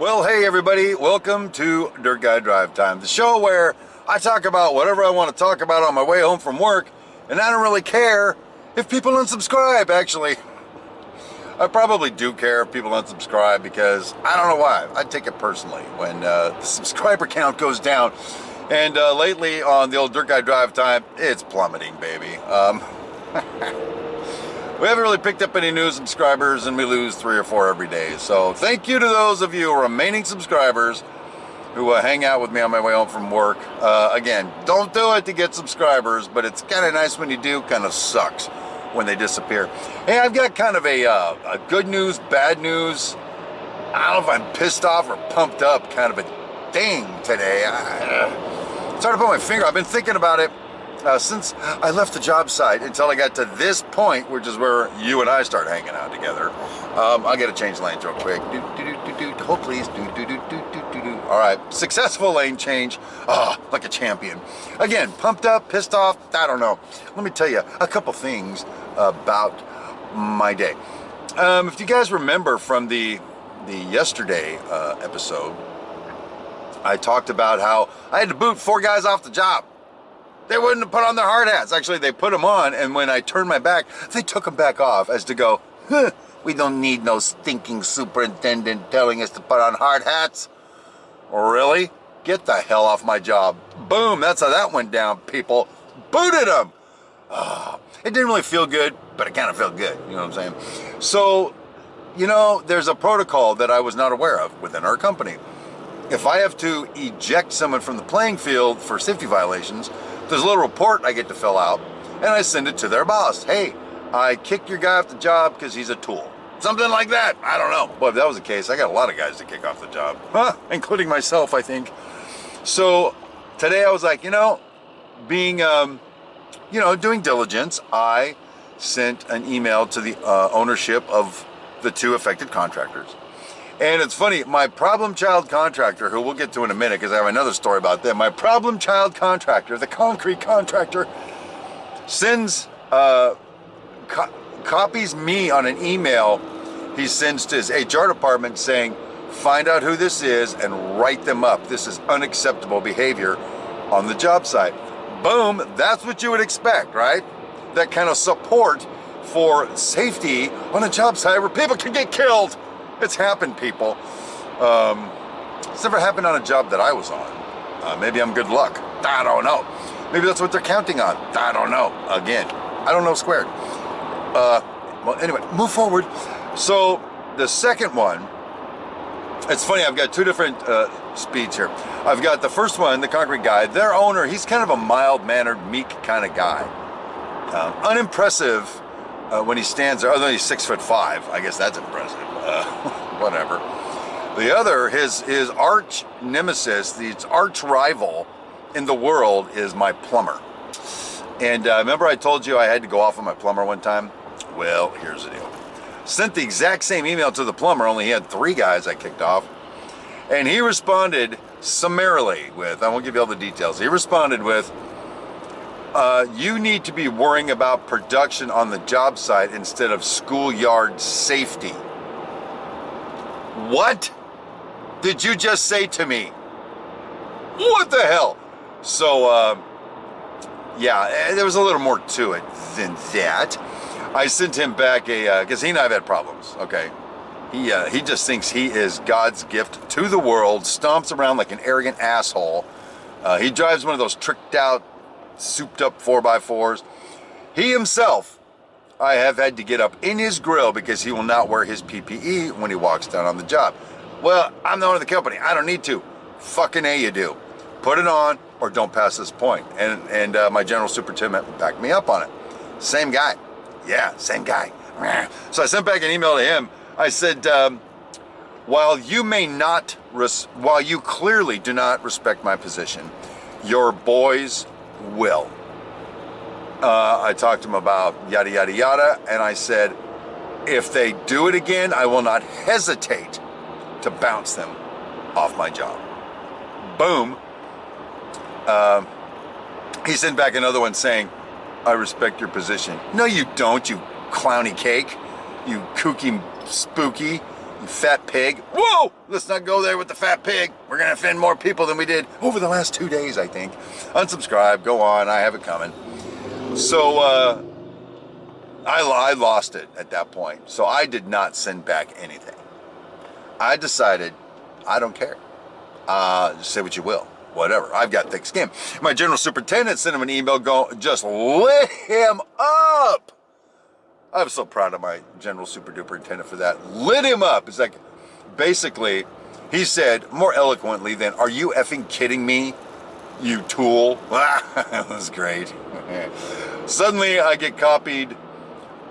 Well, hey everybody, welcome to Dirt Guy Drive Time, the show where I talk about whatever I want to talk about on my way home from work, and I don't really care if people unsubscribe, actually. I probably do care if people unsubscribe because I don't know why. I take it personally when the subscriber count goes down. And lately on the old Dirt Guy Drive Time, it's plummeting, baby. We haven't really picked up any new subscribers, and we lose 3 or 4 every day. So thank you to those of you remaining subscribers who hang out with me on my way home from work. Again, don't do it to get subscribers, but it's kind of nice when you do. Kind of sucks when they disappear. Hey, I've got kind of a good news, bad news. I don't know if I'm pissed off or pumped up kind of a thing today. It's hard to put my finger. I've been thinking about it since I left the job site until I got to this point, which is where you and I start hanging out together. I'll get to change lanes real quick. Hold please. All right, successful lane change. Oh, like a champion. Again, pumped up, pissed off, I don't know. Let me tell you a couple things about my day. If you guys remember from the yesterday episode, I talked about how I had to boot 4 guys off the job. They wouldn't have put on their hard hats. Actually, they put them on, and when I turned my back, they took them back off as to go, we don't need no stinking superintendent telling us to put on hard hats. Really? Get the hell off my job. Boom, that's how that went down, people. Booted them. It didn't really feel good, but it kind of felt good. You know what I'm saying? So, you know, there's a protocol that I was not aware of within our company. If I have to eject someone from the playing field for safety violations, there's a little report I get to fill out, and I send it to their boss. Hey, I kicked your guy off the job because he's a tool. Something like that. I don't know. Well, if that was the case, I got a lot of guys to kick off the job, including myself, I think. So today I was like, being, doing diligence, I sent an email to the ownership of the 2 affected contractors. And it's funny, my problem child contractor, who we'll get to in a minute because I have another story about them, my problem child contractor, the concrete contractor, sends, copies me on an email he sends to his HR department saying, find out who this is and write them up. This is unacceptable behavior on the job site. Boom, that's what you would expect, right? That kind of support for safety on a job site where people can get killed. It's happened, people. It's never happened on a job that I was on. Maybe I'm good luck. I don't know. Maybe that's what they're counting on. I don't know. Again, I don't know squared. Well, anyway, move forward. So the second one, it's funny, I've got 2 different speeds here. I've got the first one, the concrete guy, their owner, he's kind of a mild-mannered, meek kind of guy. Unimpressive when he stands there, although he's 6'5". I guess that's impressive. Whatever. The other, his arch nemesis, his arch rival in the world is my plumber. And remember I told you I had to go off on my plumber one time? Well, here's the deal. Sent the exact same email to the plumber, only he had 3 guys I kicked off. And he responded summarily with, I won't give you all the details, he responded with, you need to be worrying about production on the job site instead of schoolyard safety. What did you just say to me? What the hell? So, yeah, there was a little more to it than that. I sent him back because he and I have had problems, okay? He just thinks he is God's gift to the world, stomps around like an arrogant asshole. He drives one of those tricked out, souped up 4x4s. He himself, I have had to get up in his grill because he will not wear his PPE when he walks down on the job. Well, I'm the owner of the company. I don't need to. Fucking A, you do. Put it on or don't pass this point. And my general superintendent backed me up on it. Same guy. Yeah, same guy. So I sent back an email to him. I said, while you clearly do not respect my position, your boys will. I talked to him about yada, yada, yada, and I said, if they do it again, I will not hesitate to bounce them off my job. Boom. He sent back another one saying, I respect your position. No, you don't, you clowny cake. You kooky spooky. You fat pig. Whoa! Let's not go there with the fat pig. We're going to offend more people than we did over the last 2 days, I think. Unsubscribe. Go on. I have it coming. So, I lost it at that point. So I did not send back anything. I decided, I don't care. Just say what you will. Whatever. I've got thick skin. My general superintendent sent him an email going, just lit him up. I'm so proud of my general super duper intendant for that. Lit him up. It's like, basically, he said more eloquently than, "Are you effing kidding me, you tool?" That was great. Suddenly, I get copied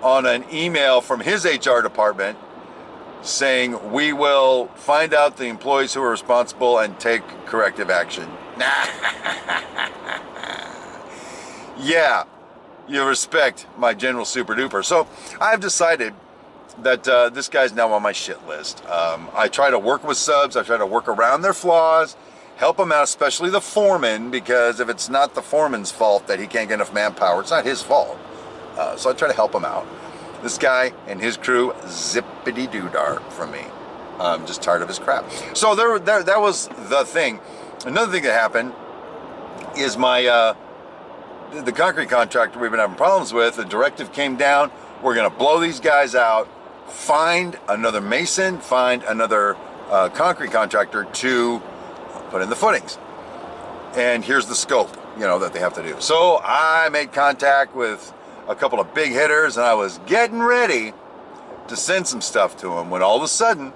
on an email from his HR department saying, "We will find out the employees who are responsible and take corrective action." Yeah, you respect my general super duper. So I've decided that this guy's now on my shit list. I try to work with subs. I try to work around their flaws, help them out, especially the foreman, because if it's not the foreman's fault that he can't get enough manpower, it's not his fault. So I try to help him out. This guy and his crew, zippity-doo-dar from me. I'm just tired of his crap. So that was the thing. Another thing that happened is my the concrete contractor we've been having problems with, the directive came down, we're going to blow these guys out, find another mason, find another concrete contractor to put in the footings. And here's the scope, that they have to do. So I made contact with a couple of big hitters, and I was getting ready to send some stuff to them when all of a sudden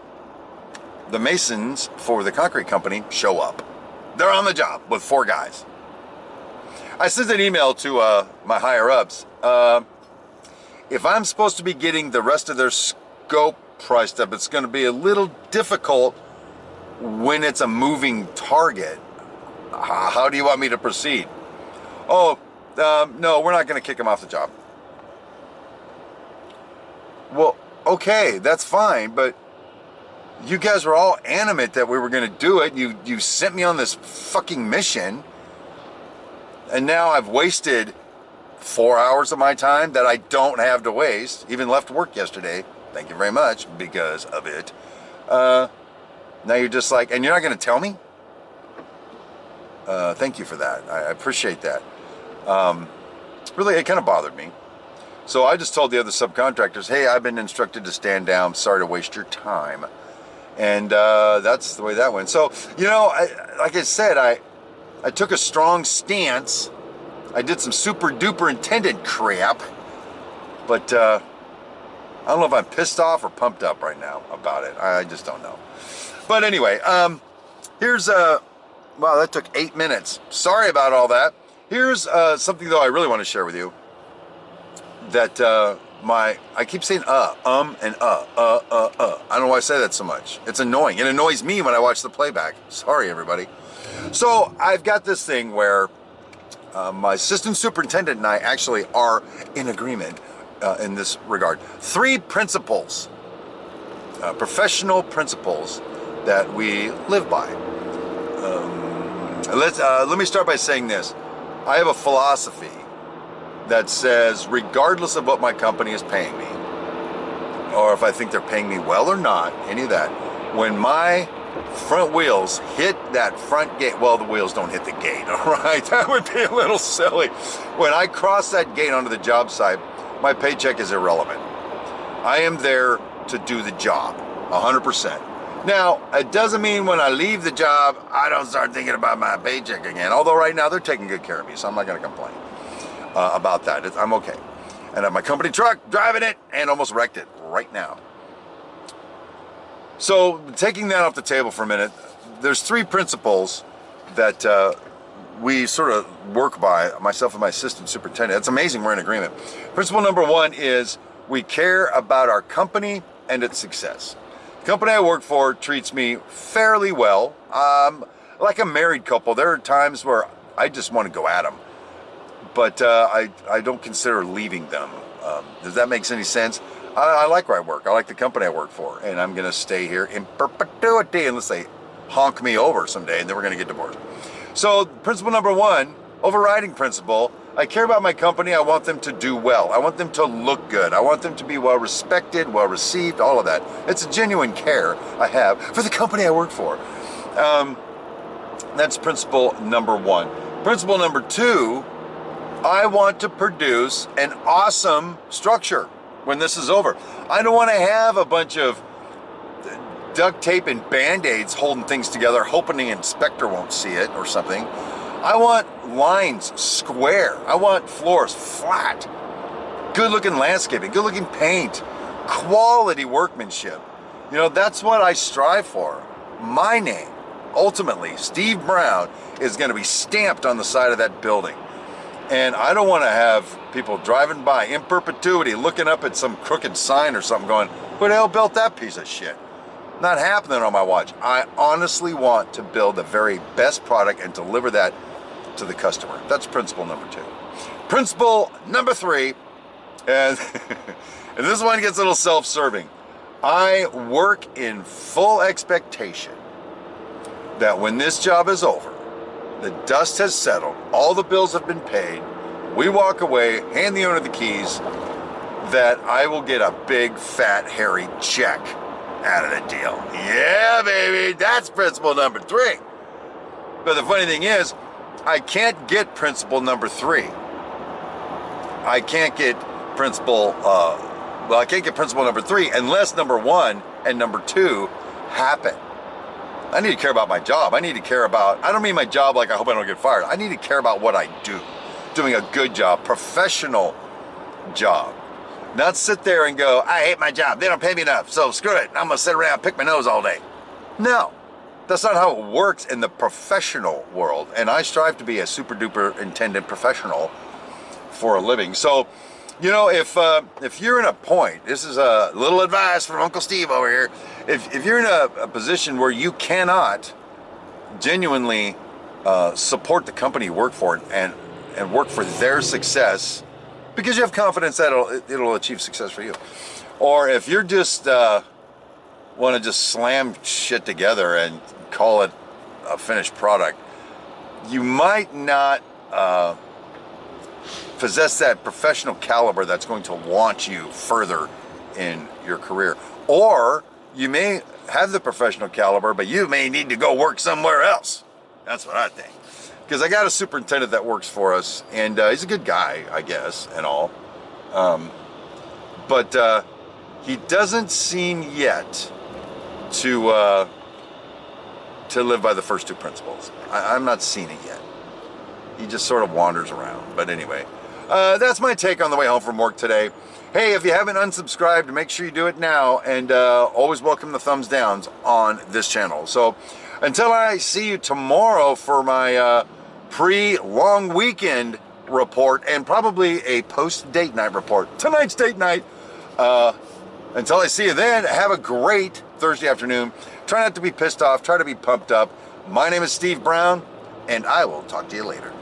the masons for the concrete company show up. They're on the job with 4 guys. I sent an email to my higher ups. If I'm supposed to be getting the rest of their scope priced up, it's going to be a little difficult when it's a moving target. How do you want me to proceed? Oh, no, we're not going to kick him off the job. Well, okay, that's fine, but you guys were all animate that we were going to do it. You sent me on this fucking mission, and now I've wasted 4 hours of my time that I don't have to waste. Even left work yesterday. Thank you very much because of it. Now you're just like, and you're not going to tell me? Thank you for that. I appreciate that. Really, it kind of bothered me. So I just told the other subcontractors, hey, I've been instructed to stand down. Sorry to waste your time. And that's the way that went. So, like I said, I took a strong stance. I did some super duper intended crap. But I don't know if I'm pissed off or pumped up right now about it. I just don't know. But anyway, here's wow, that took 8 minutes. Sorry about all that. Here's something, though, I really want to share with you. That I keep saying and I don't know why I say that so much. It's annoying. It annoys me when I watch the playback. Sorry, everybody. So I've got this thing where my assistant superintendent and I actually are in agreement in this regard. 3 principles, professional principles that we live by. Let me start by saying this. I have a philosophy that says, regardless of what my company is paying me, or if I think they're paying me well or not, any of that, when my front wheels hit that front gate, well, the wheels don't hit the gate, all right? That would be a little silly. When I cross that gate onto the job site, my paycheck is irrelevant. I am there to do the job, 100%. Now, it doesn't mean when I leave the job, I don't start thinking about my paycheck again. Although right now, they're taking good care of me, so I'm not going to complain about that. I'm okay. And I have my company truck, driving it, and almost wrecked it right now. So, taking that off the table for a minute, there's 3 principles that we sort of work by, myself and my assistant superintendent. It's amazing we're in agreement. Principle number 1 is we care about our company and its success. The company I work for treats me fairly well. Like a married couple, there are times where I just want to go at them. But I don't consider leaving them. Does that make any sense? I like where I work. I like the company I work for. And I'm going to stay here in perpetuity unless they honk me over someday, and then we're going to get divorced. So principle number 1, overriding principle, I care about my company. I want them to do well. I want them to look good. I want them to be well respected, well received, all of that. It's a genuine care I have for the company I work for. That's principle number one. Principle number two, I want to produce an awesome structure when this is over. I don't want to have a bunch of duct tape and band-aids holding things together, hoping the inspector won't see it or something. I want lines square. I want floors flat. Good looking landscaping, good looking paint, quality workmanship. You know, that's what I strive for. My name, ultimately, Steve Brown, is going to be stamped on the side of that building. And I don't want to have people driving by in perpetuity looking up at some crooked sign or something going, who the hell built that piece of shit? Not happening on my watch. I honestly want to build the very best product and deliver that to the customer. That's principle number two. Principle number three, and, and this one gets a little self-serving. I work in full expectation that when this job is over, the dust has settled, all the bills have been paid, we walk away, hand the owner the keys, that I will get a big, fat, hairy check out of the deal. Yeah, baby, that's principle number three. But the funny thing is, I can't get principle number three. I can't get principle, I can't get principle number three unless number one and number two happen. I need to care about my job. I need to care about, I don't mean my job like I hope I don't get fired. I need to care about what I do. Doing a good job, professional job. Not sit there and go, I hate my job. They don't pay me enough, so screw it. I'm gonna sit around and pick my nose all day. No, that's not how it works in the professional world. And I strive to be a super duper intended professional for a living. So, you know, if you're in a point, this is a little advice from Uncle Steve over here. If you're in a position where you cannot genuinely support the company you work for and work for their success, because you have confidence that it'll achieve success for you. Or if you're just want to just slam shit together and call it a finished product, you might not possess that professional caliber that's going to launch you further in your career. Or you may have the professional caliber, but you may need to go work somewhere else. That's what I think. Because I got a superintendent that works for us, and he's a good guy, I guess, and all. But he doesn't seem yet to live by the first two principles. I'm not seeing it yet. He just sort of wanders around. But anyway, that's my take on the way home from work today. Hey, if you haven't unsubscribed, make sure you do it now, and always welcome the thumbs downs on this channel. So until I see you tomorrow for my pre-long weekend report and probably a post-date night report. Tonight's date night. Until I see you then, have a great Thursday afternoon. Try not to be pissed off. Try to be pumped up. My name is Steve Brown, and I will talk to you later.